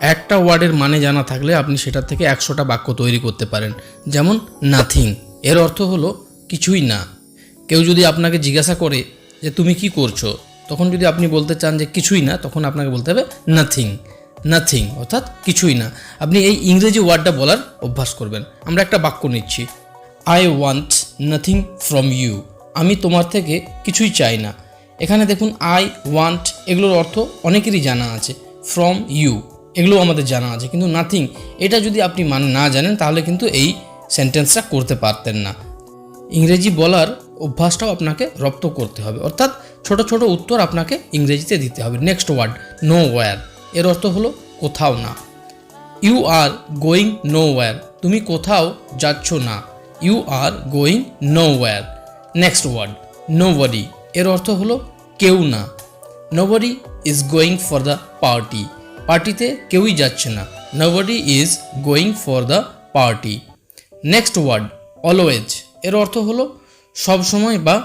একটা ওয়ার্ডের মানে জানা থাকলে আপনি সেটা থেকে 100টা বাক্য তৈরি করতে পারেন। যেমন নাথিং, এর অর্থ হলো কিছুই না। কেউ যদি আপনাকে জিজ্ঞাসা করে যে তুমি কি করছো, তখন যদি আপনি বলতে চান যে কিছুই না, তখন আপনাকে বলতে হবে নাথিং। নাথিং অর্থাৎ কিছুই না। আপনি এই ইংরেজি ওয়ার্ডটা বলার অভ্যাস করবেন। আমরা একটা বাক্য নিচ্ছি, I want nothing from you. আমি তোমার থেকে কিছুই চাই না। এখানে দেখুন আই ওয়ান্ট এগুলোর অর্থ অনেকেরই জানা আছে, ফ্রম ইউ এগুলো আমাদের জানা আছে, কিন্তু নাথিং এটা যদি আপনি মানে না জানেন তাহলে কিন্তু এই সেন্টেন্সটা করতে পারতেন না। ইংরেজি বলার অভ্যাসটাও আপনাকে রপ্ত করতে হবে, অর্থাৎ ছোট ছোট উত্তর আপনাকে ইংরেজিতে দিতে হবে। নেক্সট ওয়ার্ড নো ওয়্যার, এর অর্থ হলো কোথাও না। You are going nowhere, তুমি কোথাও যাচ্ছ না। You are going nowhere. Next word nobody, এর অর্থ হলো কেউ না। Nobody is going for the party, পার্টিতে কেউই যাচ্ছে না। Nobody is going for the party. Next word always, এর অর্থ হলো সবসময় বা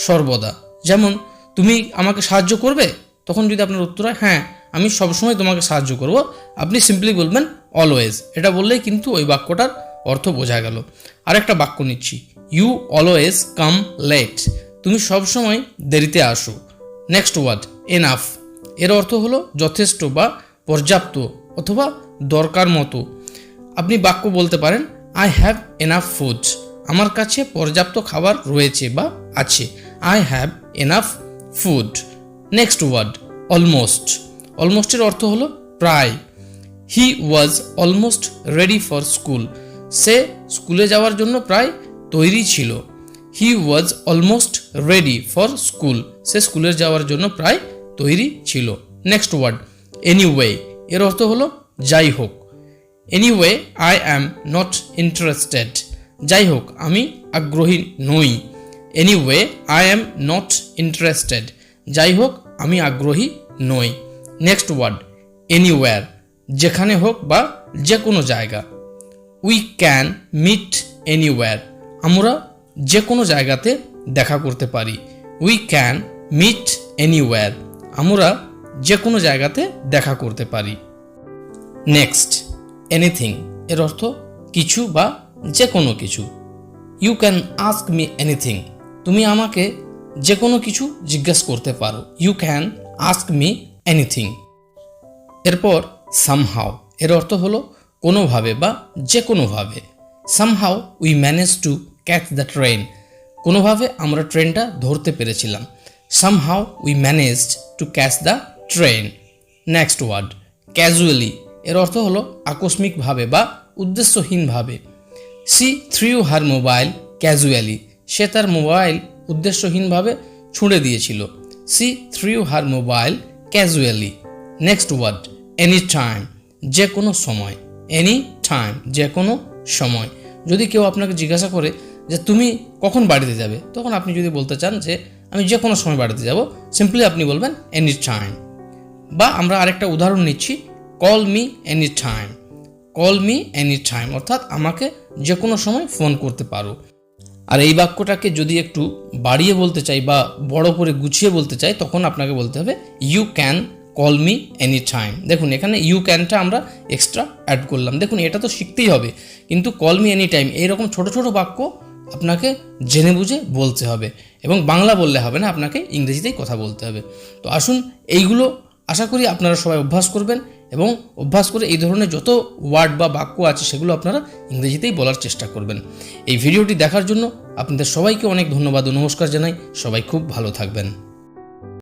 সর্বদা। যেমন তুমি আমাকে সাহায্য করবে, তখন যদি আপনার উত্তর হয় হ্যাঁ আমি সবসময় তোমাকে সাহায্য করব, আপনি সিম্পলি বলবেন অলওয়েজ। এটা বললেই কিন্তু ওই বাক্যটার অর্থ বোঝা গেল। আরেকটা বাক্য নিচ্ছি, ইউ অলওয়েজ কাম লেট, তুমি সবসময় দেরিতে আসো। নেক্সট ওয়ার্ড এনাফ, এর অর্থ হলো যথেষ্ট বা পর্যাপ্ত অথবা দরকার মতো। আপনি বাক্য বলতে পারেন আই হ্যাভ এনাফ ফুড, আমার কাছে পর্যাপ্ত খাবার রয়েছে বা আছে। I have enough food. Next word almost, অলমোস্টের অর্থ হলো প্রায়। He was almost ready for school, সে স্কুলে যাওয়ার জন্য প্রায় তৈরি ছিল। He was almost ready for school, সে স্কুলে যাওয়ার জন্য প্রায় তৈরি ছিল। নেক্সট ওয়ার্ড এনিওয়ে, এর অর্থ হলো যাই হোক। Anyway I am not interested, যাই হোক আমি আগ্রহী নই। Anyway I am not interested, যাই হোক আমি আগ্রহী নই। নেক্সট ওয়ার্ড এনিওয়্যার, যেখানে হোক বা যে কোনো জায়গা। উই ক্যান মিট এনিওয়্যার, আমরা যে কোনো জায়গাতে দেখা করতে পারি। উই ক্যান মিট এনিওয়্যার, আমরা যে কোনো জায়গাতে দেখা করতে পারি। নেক্সট এনিথিং, এর অর্থ কিছু বা যে কোনো কিছু। You can ask me anything, তুমি আমাকে যে কোনো কিছু জিজ্ঞেস করতে পারো। You can ask me anything. এরপর সামহাও, এর অর্থ হলো কোনোভাবে বা যে কোনোভাবে। Somehow we manage to catch the train, কোনোভাবে আমরা ট্রেনটা ধরতে পেরেছিলাম। Somehow we managed to catch the train. Next word casually, এর অর্থ হলো আকস্মিকভাবে বা উদ্দেশ্যহীনভাবে। She threw her mobile casually, সে তার মোবাইল উদ্দেশ্যহীনভাবে ছুঁড়ে দিয়েছিল। C threw her mobile casually. Next word any time, যে কোনো সময়। এনি টাইম, যে কোনো সময়। যদি কেউ আপনাকে জিজ্ঞাসা করে যে তুমি কখন বাড়িতে যাবে, তখন আপনি যদি বলতে চান যে আমি যে কোনো সময় বাড়িতে যাব, সিম্পলি আপনি বলবেন এনি টাইম। বা আমরা আরেকটা উদাহরণ নিচ্ছি, call me any time. Call me any time অর্থাৎ আমাকে যে কোনো সময় ফোন করতে পারো। আর এই বাক্যটাকে যদি একটু বাড়িয়ে বলতে চাই বা বড় করে গুছিয়ে বলতে চাই, তখন আপনাকে বলতে হবে you can call me any time. দেখুন এখানে ইউ ক্যানটা আমরা এক্সট্রা অ্যাড করলাম। দেখুন এটা তো শিখতেই হবে, কিন্তু কল মি এনি টাইম এইরকম ছোট ছোট বাক্য আপনাকে জেনে বুঝে বলতে হবে, এবং বাংলা বললে হবে না, আপনাকে ইংরেজিতেই কথা বলতে হবে। তো আসুন এইগুলো আশা করি আপনারা সবাই অভ্যাস করবেন, এবং অভ্যাস করে এই ধরনের যত ওয়ার্ড বা বাক্য আছে সেগুলো আপনারা ইংরেজিতেই বলার চেষ্টা করবেন। এই ভিডিওটি দেখার জন্য আপনাদের সবাইকে অনেক ধন্যবাদ ও নমস্কার জানাই। সবাই খুব ভালো থাকবেন।